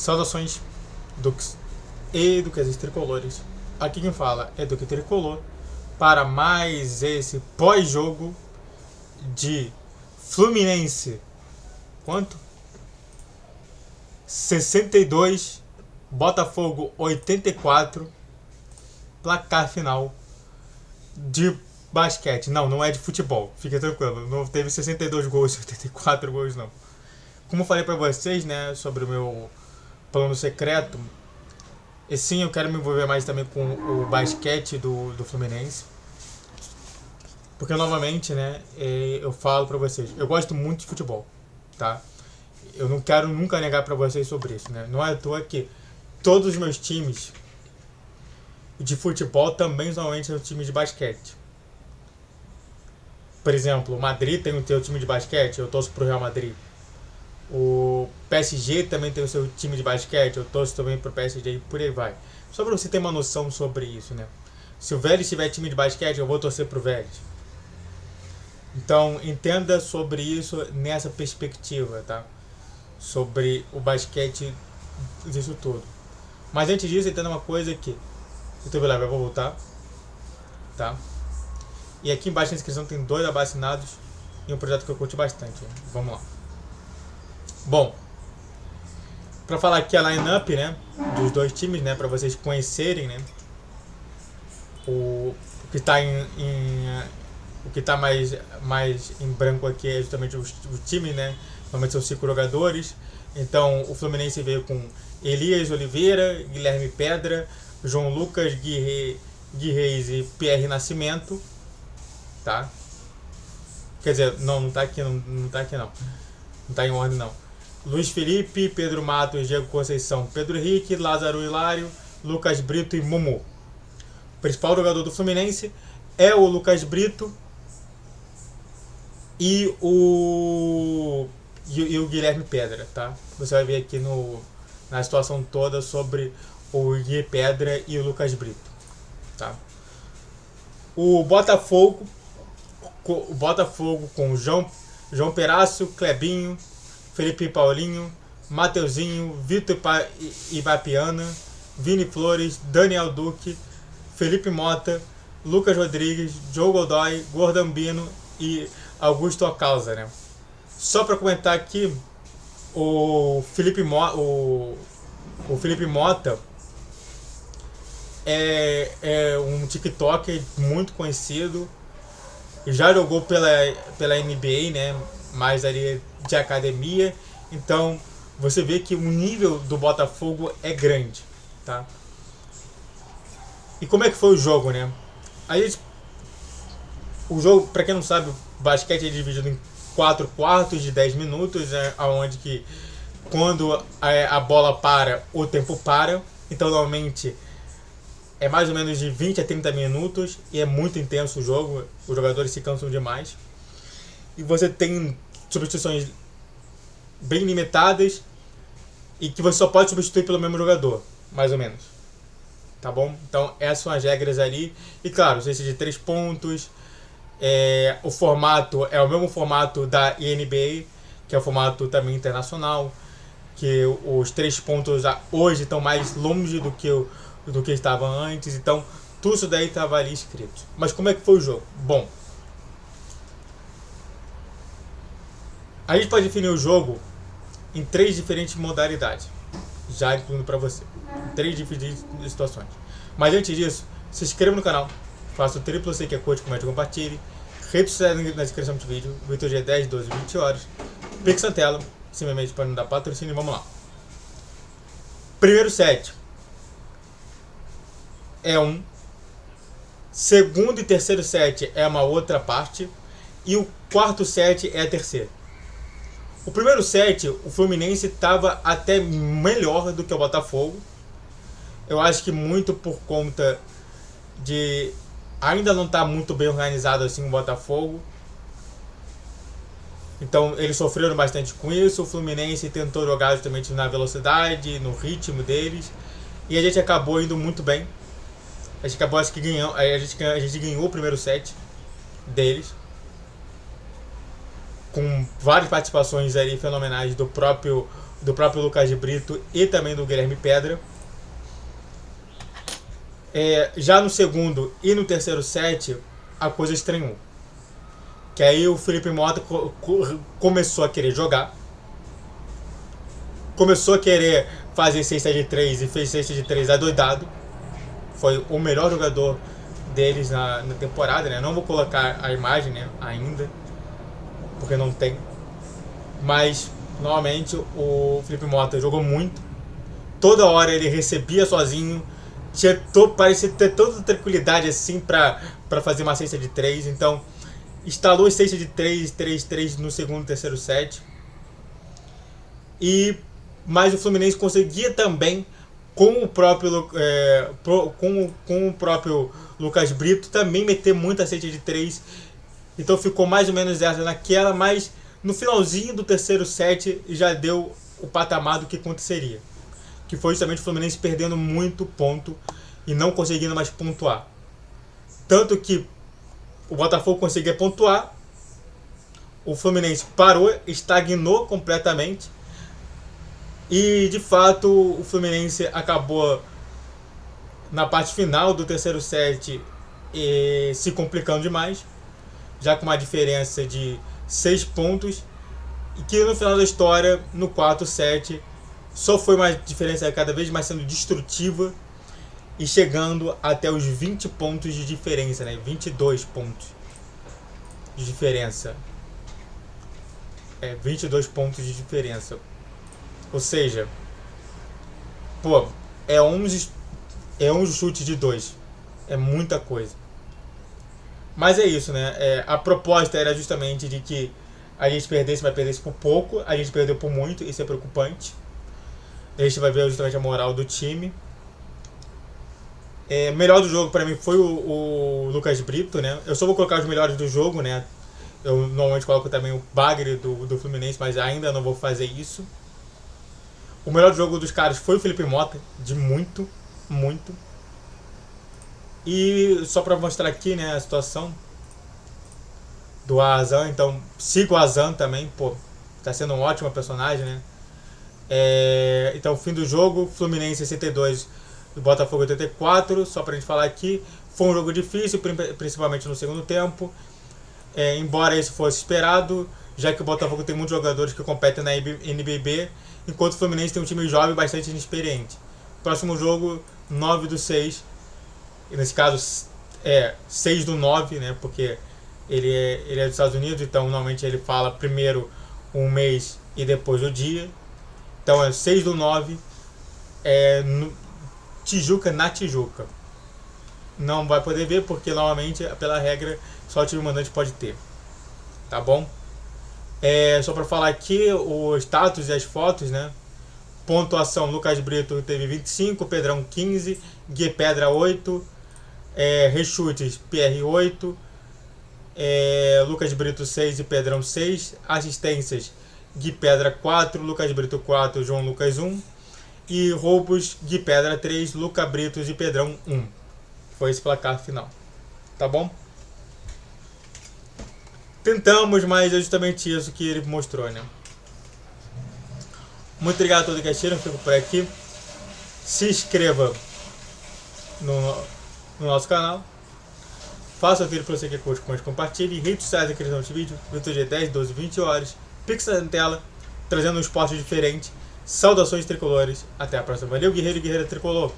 Saudações, Dux e Duquesas Tricolores. Aqui quem fala é Duque Tricolor para mais esse pós-jogo de Fluminense. Quanto? 62, Botafogo 84, placar final de basquete. Não é de futebol, fica tranquilo. Não teve 62 gols, 84 gols não. Como eu falei pra vocês, né, sobre o meu plano secreto, e sim, eu quero me envolver mais também com o basquete do Fluminense. Porque novamente, né, eu falo pra vocês, eu gosto muito de futebol, tá? Eu não quero nunca negar pra vocês sobre isso, né? Não é à toa que todos os meus times de futebol também normalmente são times de basquete. Por exemplo, o Madrid tem o seu time de basquete, eu torço pro Real Madrid. O PSG também tem o seu time de basquete, eu torço também pro PSG e por aí vai. Só pra você ter uma noção sobre isso, né? Se o Vélez tiver time de basquete, eu vou torcer pro Vélez. Então, entenda sobre isso nessa perspectiva, tá? Sobre o basquete disso tudo. Mas antes disso, entenda uma coisa que o YouTube Live eu vou voltar, tá? E aqui embaixo na descrição tem 2 abacinados e um projeto que eu curti bastante. Vamos lá. Bom, pra falar aqui a line-up, né, dos dois times, né, pra vocês conhecerem, né, o que tá o que tá mais em branco aqui é justamente o time, né, normalmente são 5 jogadores. Então o Fluminense veio com Elias Oliveira, Guilherme Pedra, João Lucas, Gui Reis e Pierre Nascimento, tá? Quer dizer, não tá aqui não tá aqui não. Não tá em ordem não. Luiz Felipe, Pedro Matos, Diego Conceição, Pedro Henrique, Lázaro Hilário, Lucas Brito e Mumu. O principal jogador do Fluminense é o Lucas Brito e o Guilherme Pedra, tá? Você vai ver aqui na situação toda sobre o Gui Pedra e o Lucas Brito, tá? O Botafogo com João Perácio, Clebinho, Felipe Paulinho, Mateuzinho, Vitor Ibapiana, Vini Flores, Daniel Duque, Felipe Mota, Lucas Rodrigues, Joe Godoy, Gordambino e Augusto Acausa, né? Só para comentar aqui, o Felipe Mota é um TikToker muito conhecido, já jogou pela NBA, né? Mais ali de academia. Então você vê que o nível do Botafogo é grande, tá? E como é que foi o jogo, né? O jogo, pra quem não sabe, o basquete é dividido em 4 quartos de 10 minutos, né? Onde que quando a bola para, o tempo para. Então normalmente é mais ou menos de 20 a 30 minutos e é muito intenso o jogo, os jogadores se cansam demais. E você tem substituições bem limitadas e que você só pode substituir pelo mesmo jogador, mais ou menos. Tá bom? Então essas são as regras ali. E claro, cesta de 3 pontos. O formato é o mesmo formato da NBA, que é o formato também internacional. Que os 3 pontos hoje estão mais longe do que estava antes. Então tudo isso daí estava ali escrito. Mas como é que foi o jogo? Bom, a gente pode definir o jogo em 3 diferentes modalidades, já incluindo para você, 3 diferentes situações. Mas antes disso, se inscreva no canal, faça o triplo C que é curte, comente e compartilhe. Rede social na descrição do vídeo, Vitor G 10, 12, 20 horas. Pix na tela, simplesmente para não dar patrocínio. Vamos lá. Primeiro set é um. Segundo e terceiro set é uma outra parte. E o quarto set é a terceira. O primeiro set, o Fluminense estava até melhor do que o Botafogo. Eu acho que muito por conta de ainda não estar muito bem organizado assim o Botafogo. Então eles sofreram bastante com isso. O Fluminense tentou jogar justamente na velocidade, no ritmo deles. E a gente acabou indo muito bem. A gente acabou, acho que ganhando. A gente ganhou o primeiro set deles, com várias participações ali fenomenais do próprio do próprio Lucas Brito e também do Guilherme Pedra. Já no segundo e no terceiro set, a coisa estranhou. Que aí o Felipe Mota começou a querer jogar. Começou a querer fazer cesta de 3 e fez cesta de 3 adoidado. Foi o melhor jogador deles na temporada, né? Não vou colocar a imagem, né, ainda, porque não tem. Mas, novamente, o Felipe Mota jogou muito. Toda hora ele recebia sozinho. Parecia ter toda a tranquilidade assim pra fazer uma cesta de 3. Então, instalou cesta de 3, 3, 3 no segundo e terceiro set. Mas o Fluminense conseguia também, com o próprio Lucas Brito, também meter muita cesta de 3. Então ficou mais ou menos essa naquela, mas no finalzinho do terceiro set já deu o patamar do que aconteceria. Que foi justamente o Fluminense perdendo muito ponto e não conseguindo mais pontuar. Tanto que o Botafogo conseguia pontuar, o Fluminense parou, estagnou completamente. E de fato o Fluminense acabou na parte final do terceiro set se complicando demais, já com uma diferença de 6 pontos, e que no final da história, no quarto set, só foi uma diferença cada vez mais sendo destrutiva e chegando até os 20 pontos de diferença, né? 22 pontos de diferença. 22 pontos de diferença. Ou seja, pô, é um chute de 2. É muita coisa. Mas é isso, né? A proposta era justamente de que a gente perdesse, mas perdesse por pouco. A gente perdeu por muito, isso é preocupante. A gente vai ver justamente a moral do time. O melhor do jogo pra mim foi o Lucas Brito, né? Eu só vou colocar os melhores do jogo, né? Eu normalmente coloco também o Bagre do Fluminense, mas ainda não vou fazer isso. O melhor do jogo dos caras foi o Felipe Mota, de muito, muito. E só pra mostrar aqui, né, a situação do Azan, então siga o Azan também, pô, tá sendo um ótimo personagem, né? Então, fim do jogo, Fluminense 62 e Botafogo 84, só pra gente falar aqui. Foi um jogo difícil, principalmente no segundo tempo. Embora isso fosse esperado, já que o Botafogo tem muitos jogadores que competem na NBB, enquanto o Fluminense tem um time jovem bastante inexperiente. Próximo jogo, 9 do 6, e nesse caso 6 do 9, né, porque ele é dos Estados Unidos, então normalmente ele fala primeiro um mês e depois o dia. Então é 6 do 9, Tijuca na Tijuca. Não vai poder ver porque normalmente, pela regra, só o time mandante pode ter. Tá bom? Só para falar aqui o status e as fotos, né? Pontuação: Lucas Brito teve 25, Pedrão 15, Gui Pedra 8, rechutes PR 8, Lucas Brito 6 e Pedrão 6, assistências Gui Pedra 4, Lucas Brito 4, João Lucas 1, e roubos Gui Pedra 3, Lucas Brito e Pedrão 1. Foi esse placar final. Tá bom? Tentamos, mas é justamente isso que ele mostrou, né? Muito obrigado a todos que assistiram, fico por aqui. Se inscreva no nosso canal. Faça o vídeo para você que curte, compartilhe. Redes sociais aqui nesse vídeo, vídeo de 10, 12, 20 horas. Pix na tela, trazendo um esporte diferente. Saudações tricolores. Até a próxima. Valeu, guerreiro e guerreira tricolor.